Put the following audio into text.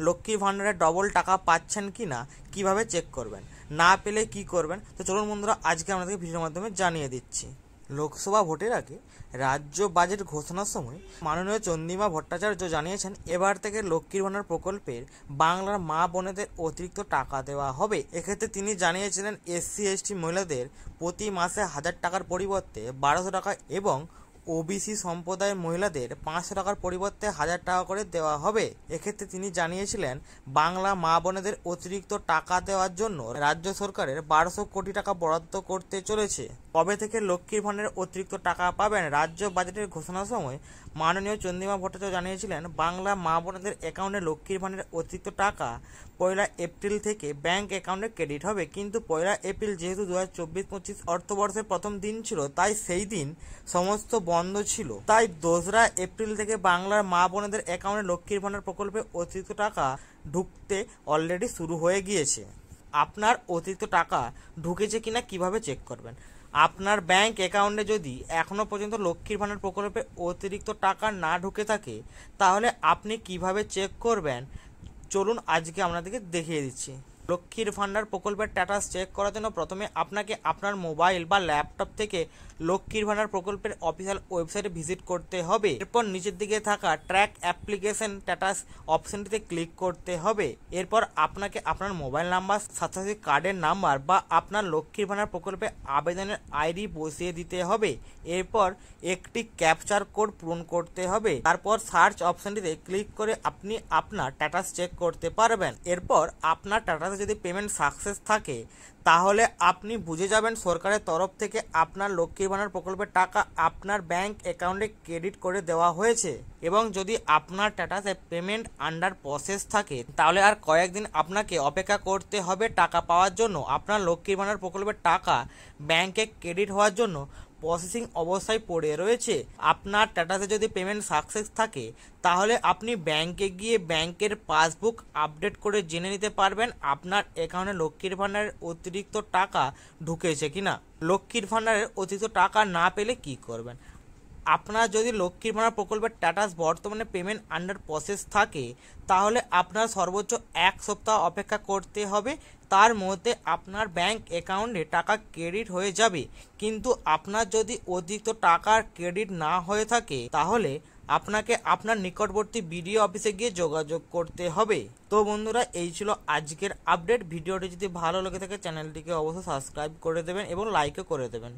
লক্ষ্মীর ভাণ্ডারে ডবল টাকা পাচ্ছেন কি না কীভাবে চেক করবেন, না পেলে কি করবেন। তো চলুন বন্ধুরা, আজকে আপনাদেরকে ভিডিওর মাধ্যমে জানিয়ে দিচ্ছি। লোকসভা ভোটের আগে রাজ্য বাজেট ঘোষণার সময় মাননীয় চন্দ্রিমা ভট্টাচার্য জানিয়েছেন, এবার থেকে লক্ষ্মীর ভাণ্ডার প্রকল্পের বাংলার মা বোনেদের অতিরিক্ত টাকা দেওয়া হবে। এক্ষেত্রে তিনি জানিয়েছিলেন, SC/ST মহিলাদের প্রতি মাসে 1000 টাকার পরিবর্তে 1200 টাকা এবং ওবিসি সম্প্রদায়ের মহিলাদের 500 টাকার পরিবর্তে 1000 টাকা করে দেওয়া হবে। এক্ষেত্রে তিনি জানিয়েছিলেন, বাংলা মা বোনেদের অতিরিক্ত টাকা দেওয়ার জন্য রাজ্য সরকারের 1200 কোটি টাকা বরাদ্দ করতে চলেছে। কবে থেকে লক্ষ্মীর ভাণ্ডারের অতিরিক্ত টাকা পাবেন? রাজ্য বাজেটের ঘোষণার সময় মাননীয় চন্দ্রিমা ভট্টাচার্য জানিয়েছিলেন, বাংলা মা বোনেদের অ্যাকাউন্টে লক্ষ্মীর ভাণ্ডারের অতিরিক্ত টাকা 1 এপ্রিল থেকে ব্যাংক অ্যাকাউন্টে ক্রেডিট হবে। কিন্তু 1 এপ্রিল যেহেতু 2024-25 অর্থবর্ষের প্রথম দিন ছিল, তাই সেই দিন সমস্ত বন্ধ ছিল। তাই 2রা এপ্রিল থেকে বাংলার মা বোনেদের অ্যাকাউন্টে লক্ষ্মীর ভাণ্ডার প্রকল্পে অতিরিক্ত টাকা ঢুকতে অলরেডি শুরু হয়ে গিয়েছে। আপনার অতিরিক্ত টাকা ঢুকেছে কিনা কিভাবে চেক করবেন? আপনার ব্যাংক অ্যাকাউন্টে যদি এখনও পর্যন্ত লক্ষ্মীর ভাণ্ডার প্রকল্পে অতিরিক্ত টাকা না ঢুকে থাকে, তাহলে আপনি কিভাবে চেক করবেন চলুন আজকে আপনাদেরকে দেখিয়ে দিচ্ছি। লক্ষ্মীর ভাণ্ডার প্রকল্পের স্ট্যাটাস চেক করার জন্য প্রথমে আপনাকে আপনার মোবাইল বা ল্যাপটপ থেকে লক্ষ্মীর ভাণ্ডার প্রকল্পের অফিসিয়াল ওয়েবসাইটে ভিজিট করতে হবে। এরপর নিচের দিকে থাকা ট্র্যাক অ্যাপ্লিকেশন স্ট্যাটাস অপশনটিতে ক্লিক করতে হবে। এরপর আপনাকে আপনার মোবাইল নাম্বার, সাথে কার্ডের নাম্বার বা আপনার লক্ষ্মীর ভাণ্ডার প্রকল্পে আবেদনের ID বসিয়ে দিতে হবে। এরপর একটি ক্যাপচার কোড পূরণ করতে হবে। তারপর সার্চ অপশনটিতে ক্লিক করে আপনি আপনার স্ট্যাটাস চেক করতে পারবেন। এরপর আপনার স্ট্যাটাসে যদি পেমেন্ট সাকসেস থাকে, তাহলে আপনি বুঝে যাবেন সরকারের তরফ থেকে আপনার লক্ষ্মীর ভাণ্ডার প্রকল্পের টাকা আপনার ব্যাংক অ্যাকাউন্টে ক্রেডিট করে দেওয়া হয়েছে। এবং যদি আপনার স্ট্যাটাসে পেমেন্ট আন্ডার প্রসেস থাকে, তাহলে আর কয়েকদিন আপনাকে অপেক্ষা করতে হবে টাকা পাওয়ার জন্য। আপনার লক্ষ্মীর ভাণ্ডার প্রকল্পের টাকা ব্যাংকে ক্রেডিট হওয়ার জন্য প্রসেসিং অবস্থায় পড়ে রয়েছে। আপনার স্ট্যাটাসে যদি পেমেন্ট সাকসেস থাকে, তাহলে আপনি ব্যাংকে গিয়ে ব্যাংকের পাসবুক আপডেট করে জেনে নিতে পারবেন আপনার অ্যাকাউন্টে লক্ষ্মীর ভাণ্ডারের অতিরিক্ত টাকা ঢুকেছে কিনা। লক্ষ্মীর ভাণ্ডারের অতিরিক্ত টাকা না পেলে কি করবেন? আপনার যদি লক্ষ্মীর ভাণ্ডার প্রকল্পের স্ট্যাটাস বর্তমানে পেমেন্ট আন্ডার প্রসেস থাকে, তাহলে আপনার সর্বোচ্চ 1 সপ্তাহ অপেক্ষা করতে হবে। তার মধ্যে আপনার ব্যাংক অ্যাকাউন্টে টাকা ক্রেডিট হয়ে যাবে। কিন্তু আপনার যদি অতিরিক্ত টাকার ক্রেডিট না হয়ে থাকে, তাহলে আপনাকে আপনার নিকটবর্তী BDO অফিসে গিয়ে যোগাযোগ করতে হবে। তো বন্ধুরা, এই ছিল আজকের আপডেট। ভিডিওটি যদি ভালো লেগে থাকে চ্যানেলটিকে অবশ্যই সাবস্ক্রাইব করে দেবেন এবং লাইকও করে দেবেন।